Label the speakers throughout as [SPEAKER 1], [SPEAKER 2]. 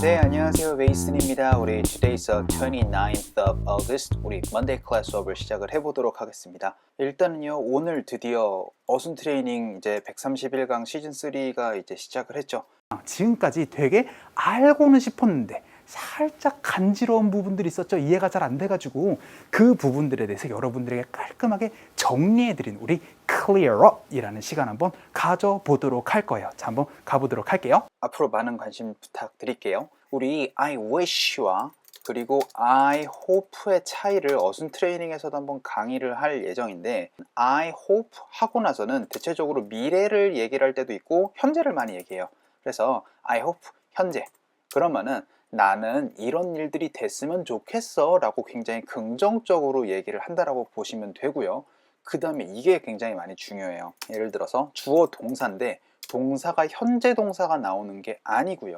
[SPEAKER 1] 네, 안녕하세요. 베이슨입니다. 우리 Today's 29th of August 우리 Monday class 수업을 시작을 해보도록 하겠습니다. 일단은요, 오늘 드디어 어순 트레이닝 이제 131강 시즌 3가 이제 시작을 했죠.
[SPEAKER 2] 지금까지 되게 알고는 싶었는데 살짝 간지러운 부분들이 있었죠. 이해가 잘 안 돼가지고 그 부분들에 대해서 여러분들에게 깔끔하게 정리해드린 우리 Clear Up 이라는 시간 한번 가져보도록 할 거예요. 자, 한번 가보도록 할게요.
[SPEAKER 1] 앞으로 많은 관심 부탁드릴게요. 우리 I wish와 그리고 I hope의 차이를 어순 트레이닝에서도 한번 강의를 할 예정인데, I hope 하고 나서는 대체적으로 미래를 얘기를 할 때도 있고 현재를 많이 얘기해요. 그래서 I hope 현재, 그러면은 나는 이런 일들이 됐으면 좋겠어 라고 굉장히 긍정적으로 얘기를 한다라고 보시면 되고요. 그 다음에 이게 굉장히 많이 중요해요. 예를 들어서 주어 동사인데 동사가 현재 동사가 나오는 게 아니고요,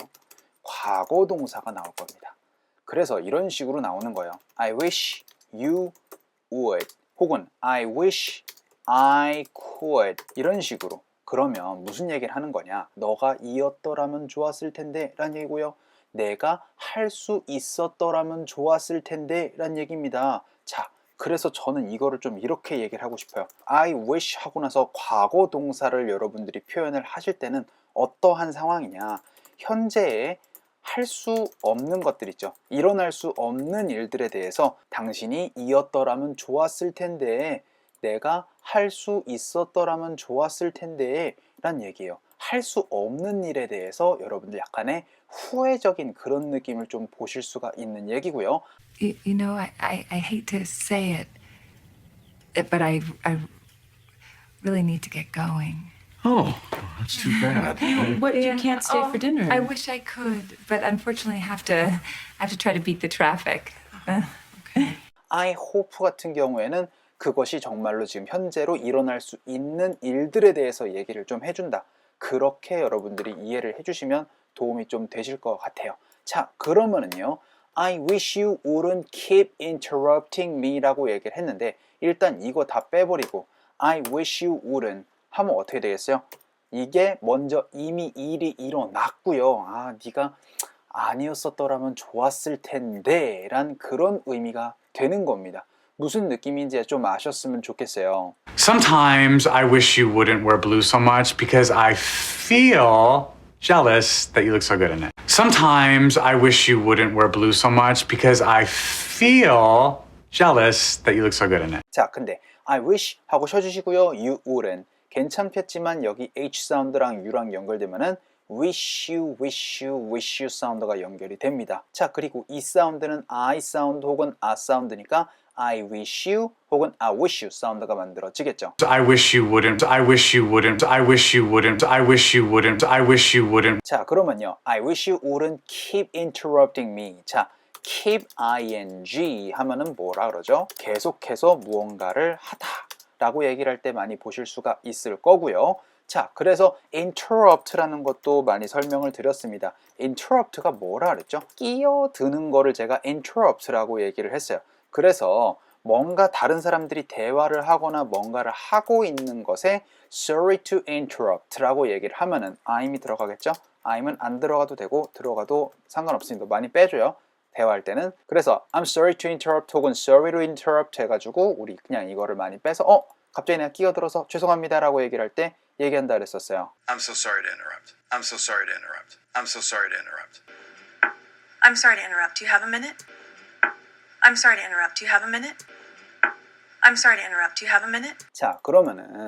[SPEAKER 1] 과거 동사가 나올 겁니다. 그래서 이런 식으로 나오는 거예요. I wish you would, 혹은 I wish I could, 이런 식으로. 그러면 무슨 얘기를 하는 거냐, 너가 이었더라면 좋았을 텐데 라는 얘기고요, 내가 할 수 있었더라면 좋았을 텐데 라는 얘기입니다. 자, 그래서 저는 이거를 좀 이렇게 얘기를 하고 싶어요. I wish 하고 나서 과거 동사를 여러분들이 표현을 하실 때는 어떠한 상황이냐, 현재에 할 수 없는 것들 있죠. 일어날 수 없는 일들에 대해서 당신이 이었더라면 좋았을 텐데, 내가 할 수 있었더라면 좋았을 텐데 란 얘기예요. 할 수 없는 일에 대해서 여러분들 약간의 후회적인 그런 느낌을 좀 보실 수가 있는 얘기고요.
[SPEAKER 3] You know, I hate to say it, but I really need to get going.
[SPEAKER 4] Oh, that's too bad.
[SPEAKER 5] What, you can't stay for dinner?
[SPEAKER 3] I wish I could, but unfortunately I have to try to beat the traffic.
[SPEAKER 5] Okay.
[SPEAKER 1] I hope 같은 경우에는 그것이 정말로 지금 현재로 일어날 수 있는 일들에 대해서 얘기를 좀 해준다. 그렇게 여러분들이 이해를 해주시면 도움이 좀 되실 것 같아요. 자, 그러면은요, I wish you wouldn't keep interrupting me 라고 얘기를 했는데, 일단 이거 다 빼버리고 I wish you wouldn't 하면 어떻게 되겠어요? 이게 먼저 이미 일이 일어났고요. 아, 네가 아니었었더라면 좋았을 텐데 란 그런 의미가 되는 겁니다. 무슨 느낌인지 좀 아셨으면 좋겠어요.
[SPEAKER 4] Sometimes I wish you wouldn't wear blue so much because I feel jealous that you look so good in it. Sometimes I wish you wouldn't wear blue so much because I feel jealous that you look so good in it.
[SPEAKER 1] 자, 근데 I wish 하고 쉬어주시고요. You wouldn't 괜찮겠지만 여기 H 사운드랑 U랑 연결되면은 wish you 사운드가 연결이 됩니다. 자, 그리고 이 사운드는 I 사운드 혹은 A 사운드니까 I wish you 혹은 I wish you 사운드가 만들어지겠죠.
[SPEAKER 4] I wish you wouldn't. I wish you wouldn't. I wish you wouldn't. I wish you wouldn't. I wish you wouldn't.
[SPEAKER 1] 자, 그러면요, I wish you wouldn't keep interrupting me. 자, keep ing 하면은 뭐라 그러죠? 계속해서 무언가를 하다 라고 얘기를 할 때 많이 보실 수가 있을 거고요. 자, 그래서 interrupt라는 것도 많이 설명을 드렸습니다. interrupt가 뭐라 그랬죠? 끼어드는 거를 제가 interrupt라고 얘기를 했어요. 그래서 뭔가 다른 사람들이 대화를 하거나 뭔가를 하고 있는 것에 sorry to interrupt라고 얘기를 하면은 I'm이 들어가겠죠? I'은 안 들어가도 되고 들어가도 상관없습니다. 많이 빼줘요, 대화할 때는. 그래서 I'm sorry to interrupt 혹은 sorry to interrupt 해가지고 우리 그냥 이거를 많이 빼서 갑자기 내가 끼어들어서 죄송합니다 라고 얘기를 할 때 얘기한다 그랬었어요.
[SPEAKER 6] I'm so sorry to interrupt. I'm so sorry to interrupt. I'm so sorry to interrupt.
[SPEAKER 5] I'm sorry to interrupt. Do you have a minute? I'm sorry to interrupt. Do you have a minute? I'm sorry to interrupt. Do you have a minute?
[SPEAKER 1] 자, 그러면은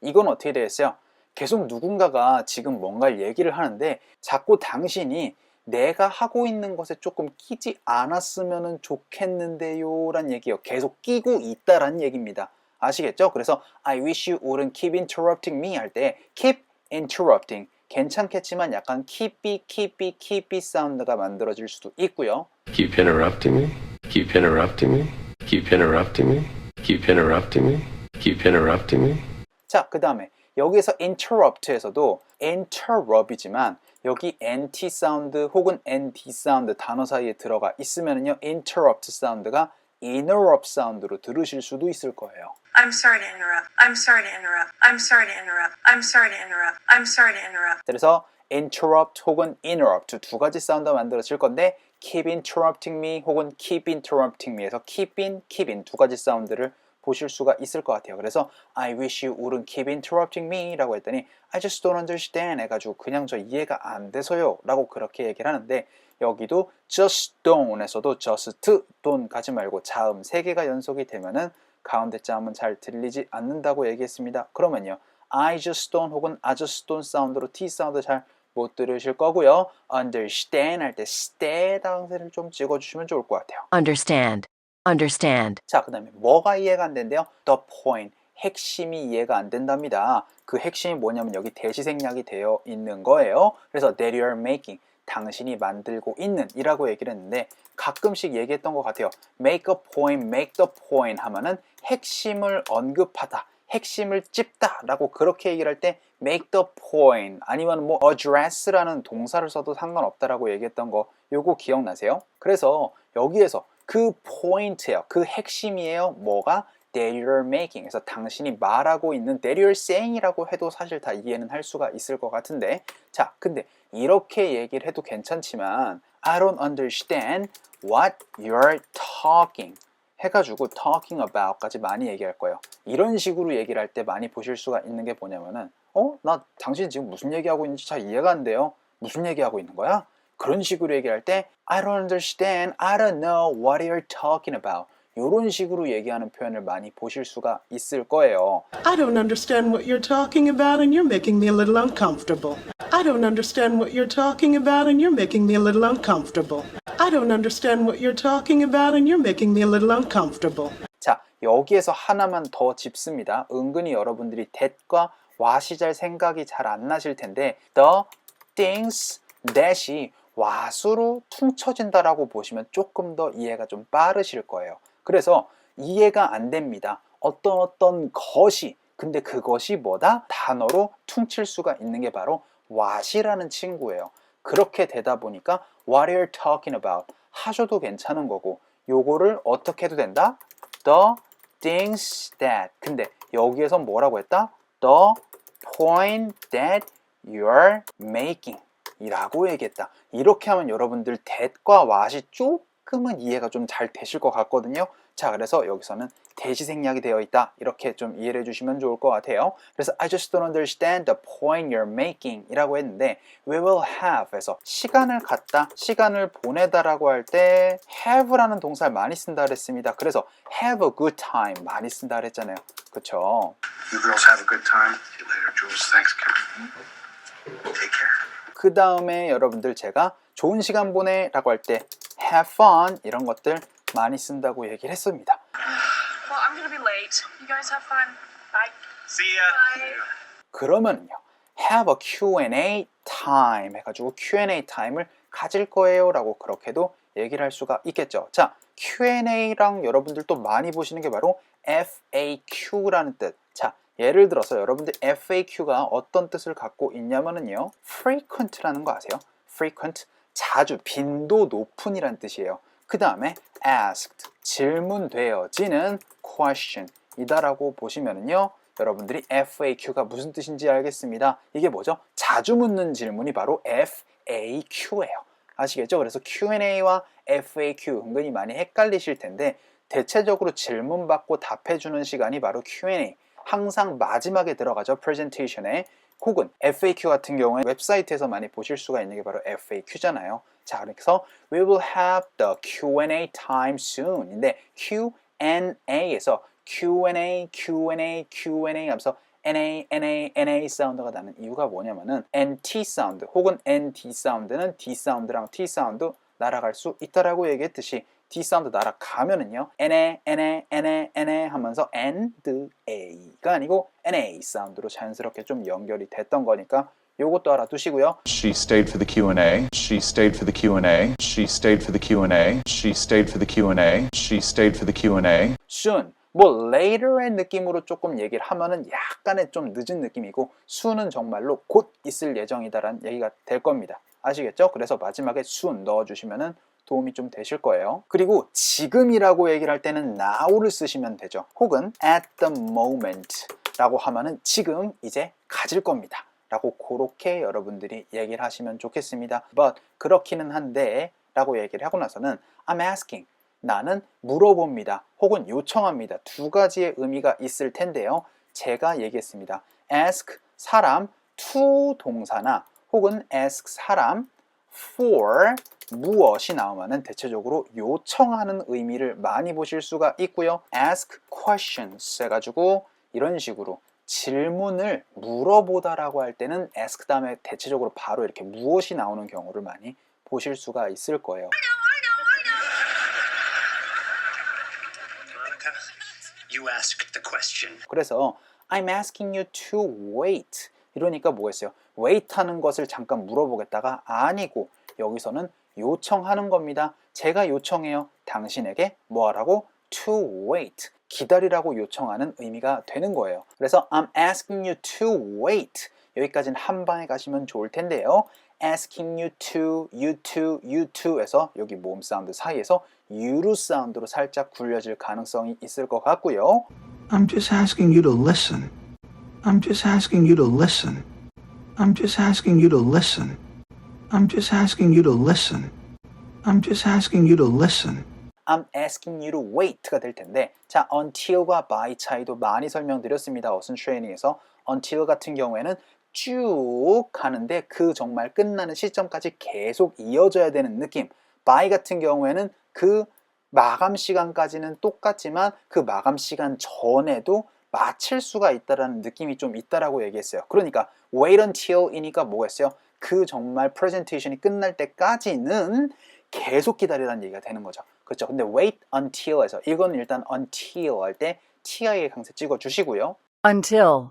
[SPEAKER 1] 이건 어떻게 되겠어요? 계속 누군가가 지금 뭔가를 얘기를 하는데 자꾸 당신이 내가 하고 있는 것에 조금 끼지 않았으면 좋겠는데요 란 얘기예요. 계속 끼고 있다란 얘기입니다. 아시겠죠? 그래서 I wish you wouldn't keep interrupting me 할 때 keep interrupting 괜찮겠지만 약간 keepy 사운드가 만들어질 수도 있고요.
[SPEAKER 7] Keep interrupting me. Keep interrupting me. Keep interrupting me. Keep interrupting me. Keep interrupting me.
[SPEAKER 1] 자, 그 다음에 여기에서 interrupt에서도 interrupt이지만 여기 NT 사운드 혹은 ND 사운드 단어 사이에 들어가 있으면요, interrupt 사운드가 interrupt 사운드로 들으실 수도 있을 거예요.
[SPEAKER 5] I'm sorry to interrupt. I'm sorry to interrupt. I'm sorry to interrupt. I'm sorry to interrupt. I'm sorry to interrupt.
[SPEAKER 1] 그래서 interrupt 혹은 interrupt 두 가지 사운드가 만들어질 건데 keep interrupting me 혹은 keep interrupting me에서 keep in 두 가지 사운드를 보실 수가 있을 것 같아요. 그래서 I wish you wouldn't keep interrupting me 라고 했더니 I just don't understand 해가지고 그냥 저 이해가 안 돼서요 라고 그렇게 얘기를 하는데 여기도 just don't에서도 just don't 가지 말고 자음 3개가 연속이 되면은 가운데 자음은 잘 들리지 않는다고 얘기했습니다. 그러면요 I just don't 혹은 I just don't 사운드로 T 사운드 잘 못 들으실 거고요. understand 할 때 stay 당세를 좀 찍어주시면 좋을 것 같아요.
[SPEAKER 8] Understand. Understand.
[SPEAKER 1] 자, 그 다음에 뭐가 이해가 안 된대요? The point, 핵심이 이해가 안 된답니다. 그 핵심이 뭐냐면 여기 대시생략이 되어 있는 거예요. 그래서 that you are making, 당신이 만들고 있는 이라고 얘기를 했는데 가끔씩 얘기했던 것 같아요. make a point, make the point 하면은 핵심을 언급하다, 핵심을 찝다 라고 그렇게 얘기를 할 때 make the point 아니면 뭐 address라는 동사를 써도 상관없다라고 얘기했던 거 요거 기억나세요? 그래서 여기에서 그 포인트예요. 그 핵심이에요. 뭐가? that you're making. 그래서 당신이 말하고 있는 that you're saying이라고 해도 사실 다 이해는 할 수가 있을 것 같은데 자, 근데 이렇게 얘기를 해도 괜찮지만 I don't understand what you're talking 해가지고 talking about까지 많이 얘기할 거예요. 이런 식으로 얘기를 할 때 많이 보실 수가 있는 게 뭐냐면은 나 당신 지금 무슨 얘기하고 있는지 잘 이해가 안 돼요. 무슨 얘기하고 있는 거야? 그런 식으로 얘기할 때 I don't understand, I don't know what you're talking about 이런 식으로 얘기하는 표현을 많이 보실 수가 있을 거예요.
[SPEAKER 9] I don't understand what you're talking about and you're making me a little uncomfortable. I don't understand what you're talking about and you're making me a little uncomfortable. I don't understand what you're talking about and you're making me a little uncomfortable.
[SPEAKER 1] 자, 여기에서 하나만 더 짚습니다. 은근히 여러분들이 that과 what이 잘 생각이 잘 안 나실 텐데 the things that이 what으로 퉁쳐진다라고 보시면 조금 더 이해가 좀 빠르실 거예요. 그래서 이해가 안 됩니다. 어떤 것이 근데 그것이 뭐다? 단어로 퉁칠 수가 있는 게 바로 what이라는 친구예요. 그렇게 되다 보니까 what you're talking about 하셔도 괜찮은 거고 요거를 어떻게 해도 된다? the things that 근데 여기에서 뭐라고 했다? the point that you're making 이라고 얘기했다. 이렇게 하면 여러분들 that과 what이 조금은 이해가 좀 잘 되실 것 같거든요. 자, 그래서 여기서는 대시생략이 되어 있다. 이렇게 좀 이해를 해주시면 좋을 것 같아요. 그래서 I just don't understand the point you're making 이라고 했는데 we will have 에서 시간을 갖다, 시간을 보내다라고 할 때 have라는 동사를 많이 쓴다 그랬습니다. 그래서 have a good time 많이 쓴다 그랬잖아요. 그쵸?
[SPEAKER 6] You girls have a good time. See you later, Jules. Thanks, Karen. Take care.
[SPEAKER 1] 그 다음에 여러분들 제가 좋은 시간 보내 라고 할 때 have fun 이런 것들 많이 쓴다고 얘기를 했습니다.
[SPEAKER 5] Well, I'm gonna be late. You guys have fun. Bye.
[SPEAKER 6] See ya.
[SPEAKER 5] Bye.
[SPEAKER 1] 그러면요 have a Q&A time 해가지고 Q&A 타임을 가질 거예요 라고 그렇게도 얘기를 할 수가 있겠죠. 자, Q&A랑 여러분들 또 많이 보시는 게 바로 FAQ라는 뜻. 자, 예를 들어서 여러분들 FAQ가 어떤 뜻을 갖고 있냐면요 frequent라는 거 아세요? frequent, 자주, 빈도 높은 이란 뜻이에요. 그 다음에 asked, 질문되어지는 question 이다라고 보시면은요 여러분들이 FAQ가 무슨 뜻인지 알겠습니다. 이게 뭐죠? 자주 묻는 질문이 바로 FAQ예요. 아시겠죠? 그래서 Q&A와 FAQ 은근히 많이 헷갈리실 텐데 대체적으로 질문 받고 답해주는 시간이 바로 Q&A 항상 마지막에 들어가죠. 프레젠테이션에 혹은 FAQ 같은 경우에 웹사이트에서 많이 보실 수가 있는 게 바로 FAQ잖아요. 자, 그래서 we will have the Q&A time soon 인데 Q&A에서 Q&A 하면서 NA 사운드가 나는 이유가 뭐냐면은 NT 사운드 혹은 ND 사운드는 D 사운드랑 T 사운드 날아갈 수 있다라고 얘기했듯이 D 사운드 날아가면은요 NA 하면서 AND A가 아니고 NA 사운드로 자연스럽게 좀 연결이 됐던 거니까 요것도 알아두시고요.
[SPEAKER 10] She stayed for the Q&A. She stayed for the Q&A. She stayed for the Q&A. She stayed for the Q&A. She stayed for the Q&A.
[SPEAKER 1] soon 뭐 later의 느낌으로 조금 얘기를 하면은 약간의 좀 늦은 느낌이고 soon은 정말로 곧 있을 예정이다라는 얘기가 될 겁니다. 아시겠죠? 그래서 마지막에 soon 넣어주시면은 도움이 좀 되실 거예요. 그리고 지금이라고 얘기를 할 때는 now를 쓰시면 되죠. 혹은 at the moment 라고 하면은 지금 이제 가질 겁니다 라고 그렇게 여러분들이 얘기를 하시면 좋겠습니다. But 그렇기는 한데 라고 얘기를 하고 나서는 I'm asking, 나는 물어봅니다. 혹은 요청합니다. 두 가지의 의미가 있을 텐데요. 제가 얘기했습니다. ask 사람 to 동사나 혹은 ask 사람 for 무엇이 나오면은 대체적으로 요청하는 의미를 많이 보실 수가 있고요. ask questions 해가지고 이런 식으로 질문을 물어보다라고 할 때는 ask 다음에 대체적으로 바로 이렇게 무엇이 나오는 경우를 많이 보실 수가 있을 거예요.
[SPEAKER 6] You asked the question.
[SPEAKER 1] 그래서 I'm asking you to wait. 이러니까 뭐겠어요? wait 하는 것을 잠깐 물어보겠다가 아니고 여기서는 요청하는 겁니다. 제가 요청해요. 당신에게 뭐 하라고? to wait. 기다리라고 요청하는 의미가 되는 거예요. 그래서 I'm asking you to wait. 여기까지는 한 방에 가시면 좋을 텐데요. asking you to, you to, you to에서 여기 모음 사운드 사이에서 유루 사운드로 살짝 굴려질 가능성이 있을 것 같고요.
[SPEAKER 11] I'm just asking you to listen. I'm just asking you to listen. I'm just asking you to listen. I'm just asking you to listen. I'm just asking you to listen.
[SPEAKER 1] I'm asking you to wait가 될 텐데 자, until과 by 차이도 많이 설명드렸습니다. 어순 트레이닝에서 until 같은 경우에는 쭉 가는데 그 정말 끝나는 시점까지 계속 이어져야 되는 느낌. by 같은 경우에는 그 마감 시간까지는 똑같지만 그 마감 시간 전에도 마칠 수가 있다라는 느낌이 좀 있다라고 얘기했어요. 그러니까 wait until이니까 뭐겠어요? 그 정말 프레젠테이션이 끝날 때까지는 계속 기다리라는 얘기가 되는 거죠. 그렇죠? 근데 wait until에서 이건 일단 until 할 때 ti의 강세 찍어 주시고요.
[SPEAKER 8] Until.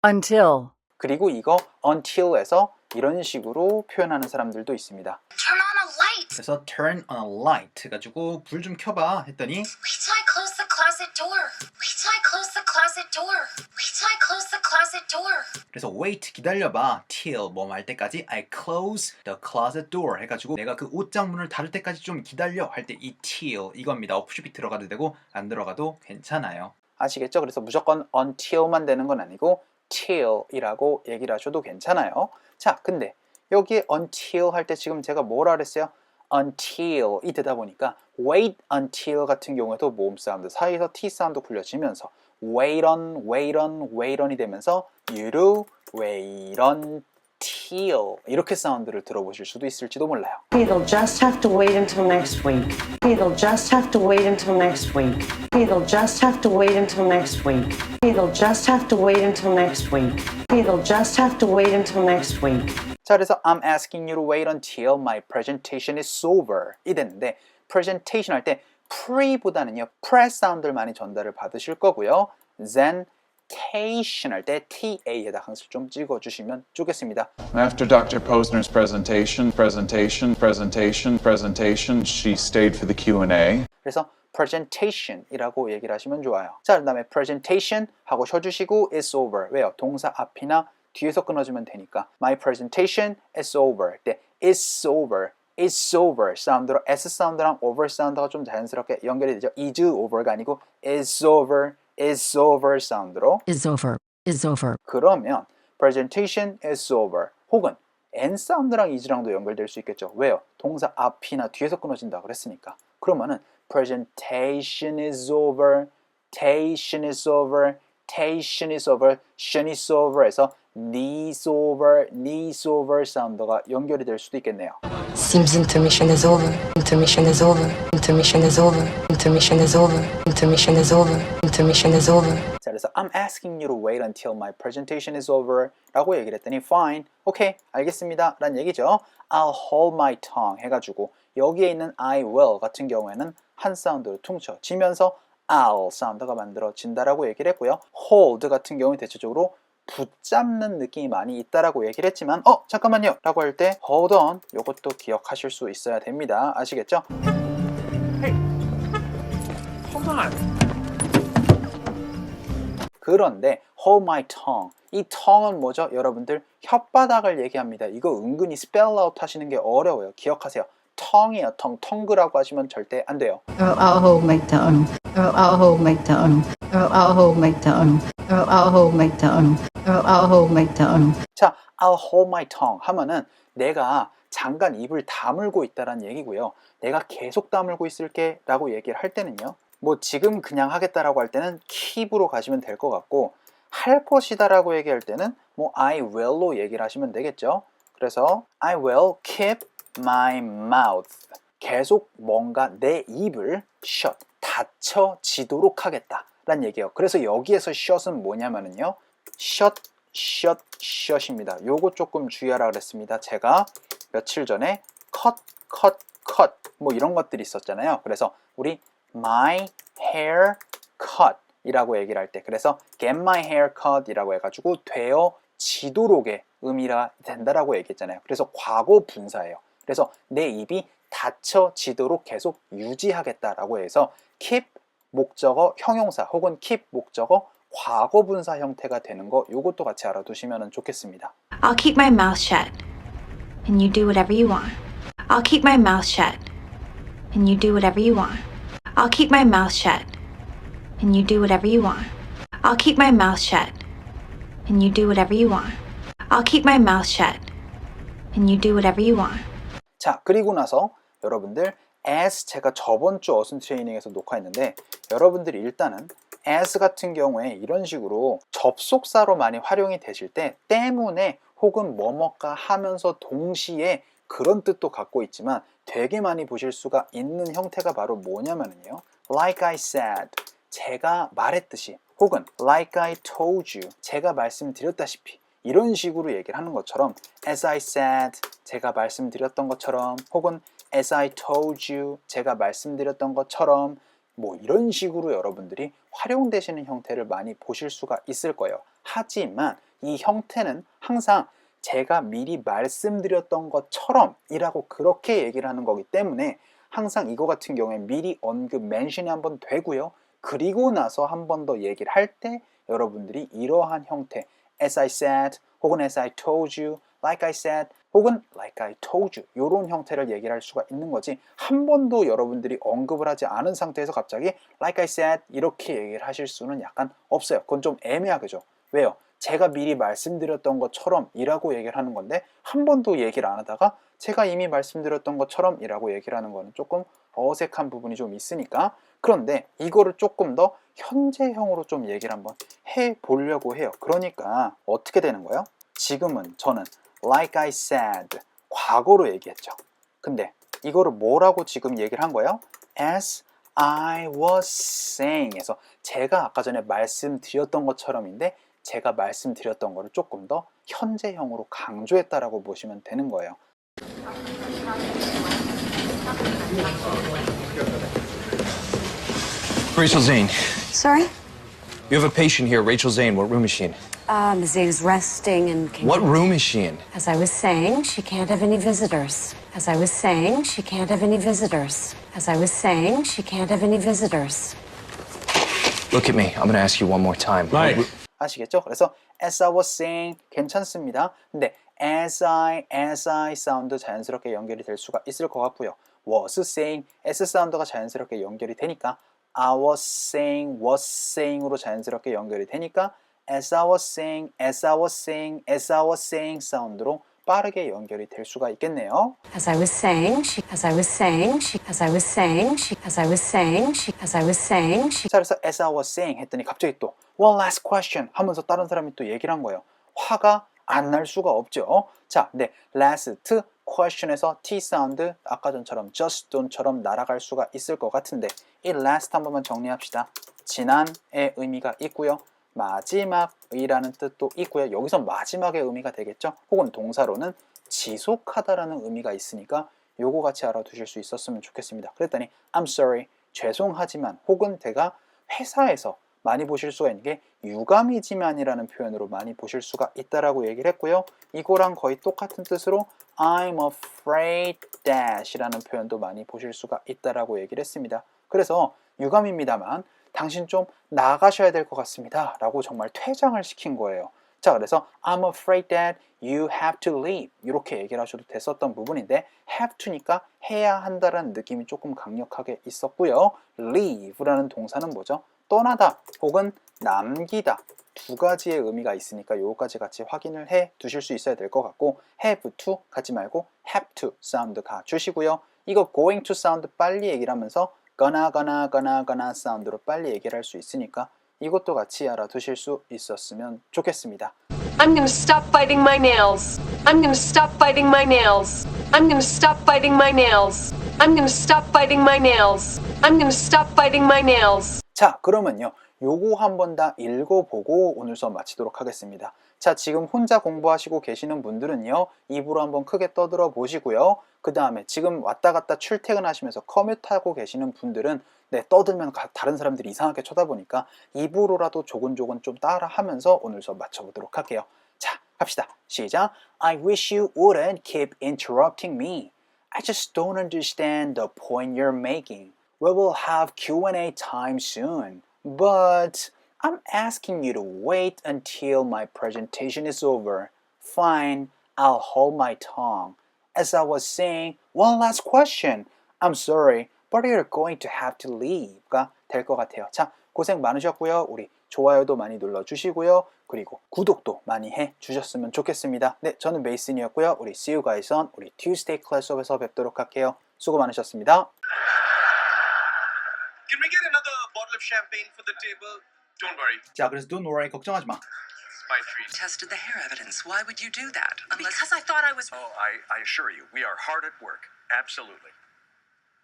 [SPEAKER 8] Until.
[SPEAKER 1] 그리고 이거 until에서 이런 식으로 표현하는 사람들도 있습니다.
[SPEAKER 5] Turn on a light.
[SPEAKER 1] 그래서 turn on a light 해가지고 불 좀 켜봐 했더니
[SPEAKER 5] Wait till I close the closet door. Wait till I close the closet door. Wait till I close the closet door.
[SPEAKER 1] 그래서 wait 기다려봐 till 뭐 할 때까지 I close the closet door 해가지고 내가 그 옷장 문을 닫을 때까지 좀 기다려 할 때 이 till 이겁니다. 어프슈핏 들어가도 되고 안 들어가도 괜찮아요. 아시겠죠? 그래서 무조건 until만 되는 건 아니고 till이라고 얘기를 하셔도 괜찮아요. 자, 근데 여기에 until 할 때 지금 제가 뭐라 그랬어요? until이 되다 보니까 wait until 같은 경우에도 모음 사운드 사이에서 t 사운드 굴려지면서 wait on, wait on, wait on이 되면서 you wait until 이렇게 사운드를 들어보실 수도 있을지도 몰라요.
[SPEAKER 12] They'll just have to wait until next week. They'll just have to wait until next week. They'll just have to wait until next week. They'll just have to wait until next week. They'll just have to wait until next week.
[SPEAKER 1] 자, 그래서 I'm asking you to wait until my presentation is over 이 됐는데 presentation 할 때 pre보다는요 press 사운드를 많이 전달을 받으실 거고요. then tation 할 때 TA에다 항상 좀 찍어주시면 좋겠습니다.
[SPEAKER 10] After Dr. Posner's presentation, she stayed for the Q&A.
[SPEAKER 1] 그래서 presentation이라고 얘기를 하시면 좋아요. 자, 그 다음에 presentation 하고 쉬어주시고 is over. 왜요? 동사 앞이나 뒤에서 끊어주면 되니까 My presentation is over. 때 is over. is over 사운드로 S 사운드랑 over 사운드가 좀 자연스럽게 연결이 되죠. is over가 아니고 is over 사운드로
[SPEAKER 8] Is over. Is over.
[SPEAKER 1] 그러면 presentation is over 혹은 N 사운드랑 is랑도 연결될 수 있겠죠. 왜요? 동사 앞이나 뒤에서 끊어진다 그랬으니까. 그러면은 presentation is over, tation is over, tation is over, tion is over에서 knees over 사운드가 연결이 될 수도 있겠네요.
[SPEAKER 3] Seems intermission is over. Intermission is over. Intermission is over. Intermission is over. Intermission is over. Intermission is over.
[SPEAKER 1] 자, 그래서 I'm asking you to wait until my presentation is over 라고 얘기를 했더니 fine, okay, 알겠습니다 라는 얘기죠. I'll hold my tongue 해가지고 여기에 있는 I will 같은 경우에는 한 사운드로 퉁쳐지면서 I'll 사운드가 만들어진다라고 얘기를 했고요. hold 같은 경우는 대체적으로 붙잡는 느낌이 많이 있다라고 얘기를 했지만 잠깐만요 라고 할 때 hold on 이것도 기억하실 수 있어야 됩니다. 아시겠죠?
[SPEAKER 2] Hey, hold on.
[SPEAKER 1] 그런데 hold my tongue 이 tongue은 뭐죠? 여러분들 혓바닥을 얘기합니다. 이거 은근히 spell out 하시는 게 어려워요. 기억하세요. tongue이에요. tongue라고 하시면 절대 안 돼요.
[SPEAKER 8] I'll hold my tongue. I'll hold my tongue. I'll hold my tongue. I'll hold my tongue. I'll hold my tongue.
[SPEAKER 1] 자, I'll hold my tongue 하면은 내가 잠깐 입을 다물고 있다란 얘기고요. 내가 계속 다물고 있을게 라고 얘기를 할 때는요. 뭐 지금 그냥 하겠다라고 할 때는 keep으로 가시면 될 것 같고 할 것이다 라고 얘기할 때는 뭐 I will로 얘기를 하시면 되겠죠. 그래서 I will keep my mouth. 계속 뭔가 내 입을 shut, 닫혀지도록 하겠다 라는 얘기예요. 그래서 여기에서 shut은 뭐냐면요. shut, shut입니다. 요거 조금 주의하라 그랬습니다. 제가 며칠 전에 cut 뭐 이런 것들이 있었잖아요. 그래서 우리 my hair cut 이라고 얘기를 할 때 그래서 get my hair cut 이라고 해가지고 되어지도록의 의미가 된다라고 얘기했잖아요. 그래서 과거 분사예요. 그래서 내 입이 닫혀지도록 계속 유지하겠다라고 해서 keep 목적어 형용사 혹은 keep 목적어 과거 분사 형태가 되는 거 요것도 같이 알아두시면 좋겠습니다.
[SPEAKER 13] I'll keep my mouth shut and you do whatever you want. I'll keep my mouth shut and you do whatever you want. I'll keep my mouth shut and you do whatever you want. I'll keep my mouth shut and you do whatever you want. I'll keep my mouth shut and you do whatever you want.
[SPEAKER 1] 자, 그리고 나서 여러분들 as 제가 저번 주 어순 트레이닝에서 녹화했는데 여러분들이 일단은 as 같은 경우에 이런 식으로 접속사로 많이 활용이 되실 때 때문에 혹은 뭐뭐가 하면서 동시에 그런 뜻도 갖고 있지만 되게 많이 보실 수가 있는 형태가 바로 뭐냐면요. Like I said, 제가 말했듯이 혹은 like I told you, 제가 말씀드렸다시피 이런 식으로 얘기를 하는 것처럼 as I said, 제가 말씀드렸던 것처럼 혹은 as I told you, 제가 말씀드렸던 것처럼 뭐 이런 식으로 여러분들이 활용되시는 형태를 많이 보실 수가 있을 거예요. 하지만 이 형태는 항상 제가 미리 말씀드렸던 것처럼 이라고 그렇게 얘기를 하는 거기 때문에 항상 이거 같은 경우에 미리 언급 멘션이 한번 되고요. 그리고 나서 한 번 더 얘기를 할 때 여러분들이 이러한 형태 as I said 혹은 as I told you, like I said 혹은 like I told you 이런 형태를 얘기를 할 수가 있는 거지 한 번도 여러분들이 언급을 하지 않은 상태에서 갑자기 like I said 이렇게 얘기를 하실 수는 약간 없어요. 그건 좀 애매하죠. 왜요? 제가 미리 말씀드렸던 것처럼 이라고 얘기를 하는 건데 한 번도 얘기를 안 하다가 제가 이미 말씀드렸던 것처럼 이라고 얘기를 하는 거는 조금 어색한 부분이 좀 있으니까 그런데 이거를 조금 더 현재형으로 좀 얘기를 한번 해보려고 해요. 그러니까 어떻게 되는 거예요? 지금은 저는 like I said 과거로 얘기했죠. 근데 이거를 뭐라고 지금 얘기를 한 거예요? as I was saying 에서 제가 아까 전에 말씀드렸던 것처럼인데 제가 말씀드렸던 거를 조금 더 현재형으로 강조했다라고 보시면 되는 거예요.
[SPEAKER 14] Rachel Zane.
[SPEAKER 15] Sorry?
[SPEAKER 14] You have a patient here, Rachel Zane. What room is she in?
[SPEAKER 15] Ms. Zane's resting and...
[SPEAKER 14] What room is she in?
[SPEAKER 15] As I was saying, she can't have any visitors. As I was saying, she can't have any visitors. As I was saying, she can't have any visitors.
[SPEAKER 14] Look at me. I'm going to ask you one more time.
[SPEAKER 4] Right.
[SPEAKER 1] 아시겠죠? 그래서 as I was saying 괜찮습니다. 근데 as I 사운드 자연스럽게 연결이 될 수가 있을 것 같고요. was saying, s 사운드가 자연스럽게 연결이 되니까 I was saying으로 자연스럽게 연결이 되니까 as I was saying 사운드로 빠르게 연결이 될 수가 있겠네요.
[SPEAKER 15] As I was saying, as I was saying, as I was saying, as I was saying, as I was saying.
[SPEAKER 1] 자, 그래서 as I was saying 했더니 갑자기 또 one last question 하면서 다른 사람이 또 얘기를 한 거예요. 화가 안 날 수가 없죠. 자, 근데 last question에서 T 사운드 아까 전처럼 just don't처럼 날아갈 수가 있을 것 같은데 이 last 한 번만 정리합시다. 지난의 의미가 있고요. 마지막이라는 뜻도 있고요. 여기서 마지막의 의미가 되겠죠. 혹은 동사로는 지속하다라는 의미가 있으니까 요거 같이 알아두실 수 있었으면 좋겠습니다. 그랬더니 I'm sorry, 죄송하지만 혹은 제가 회사에서 많이 보실 수가 있는 게 유감이지만이라는 표현으로 많이 보실 수가 있다라고 얘기를 했고요. 이거랑 거의 똑같은 뜻으로 I'm afraid that 이라는 표현도 많이 보실 수가 있다라고 얘기를 했습니다. 그래서 유감입니다만 당신 좀 나가셔야 될 것 같습니다 라고 정말 퇴장을 시킨 거예요. 자, 그래서 I'm afraid that you have to leave. 이렇게 얘기를 하셔도 됐었던 부분인데 have to니까 해야 한다라는 느낌이 조금 강력하게 있었고요. leave라는 동사는 뭐죠? 떠나다 혹은 남기다. 두 가지의 의미가 있으니까 요거까지 같이 확인을 해 두실 수 있어야 될 것 같고 have to 가지 말고 have to 사운드 가주시고요. 이거 going to 사운드 빨리 얘기를 하면서 gonna 사운드로 빨리 얘기를 할 수 있으니까 이것도 같이 알아두실 수 있었으면 좋겠습니다.
[SPEAKER 16] I'm gonna stop biting my nails. I'm gonna stop biting my nails. I'm gonna stop biting my nails. I'm gonna stop biting my nails. I'm gonna stop biting my nails.
[SPEAKER 1] 자, 그러면요. 요거 한번 다 읽어보고 오늘 수업 마치도록 하겠습니다. 자, 지금 혼자 공부하시고 계시는 분들은요. 입으로 한번 크게 떠들어 보시고요. 그 다음에 지금 왔다 갔다 출퇴근하시면서 커뮤트하고 계시는 분들은 떠들면 다른 사람들이 이상하게 쳐다보니까 입으로라도 조근조근 좀 따라하면서 오늘 수업 마쳐보도록 할게요. 자, 갑시다. 시작. I wish you wouldn't keep interrupting me. I just don't understand the point you're making. We will have Q&A time soon. But I'm asking you to wait until my presentation is over. Fine, I'll hold my tongue. As I was saying, one last question. I'm sorry, but you're going to have to leave가 될 것 같아요. 자, 고생 많으셨고요. 우리 좋아요도 많이 눌러주시고요. 그리고 구독도 많이 해주셨으면 좋겠습니다. 네, 저는 메이슨이었고요. 우리 See you guys on 우리 Tuesday class 수업에서 뵙도록 할게요. 수고 많으셨습니다.
[SPEAKER 6] Can we get another bottle of champagne for the table? Don't worry.
[SPEAKER 1] 자, 그래서 don't worry, 걱정하지 마.
[SPEAKER 6] It's my treat.
[SPEAKER 5] Tested the hair evidence. Why would you do that?
[SPEAKER 6] Because I thought I was... Oh, I assure you, we are hard at work. Absolutely.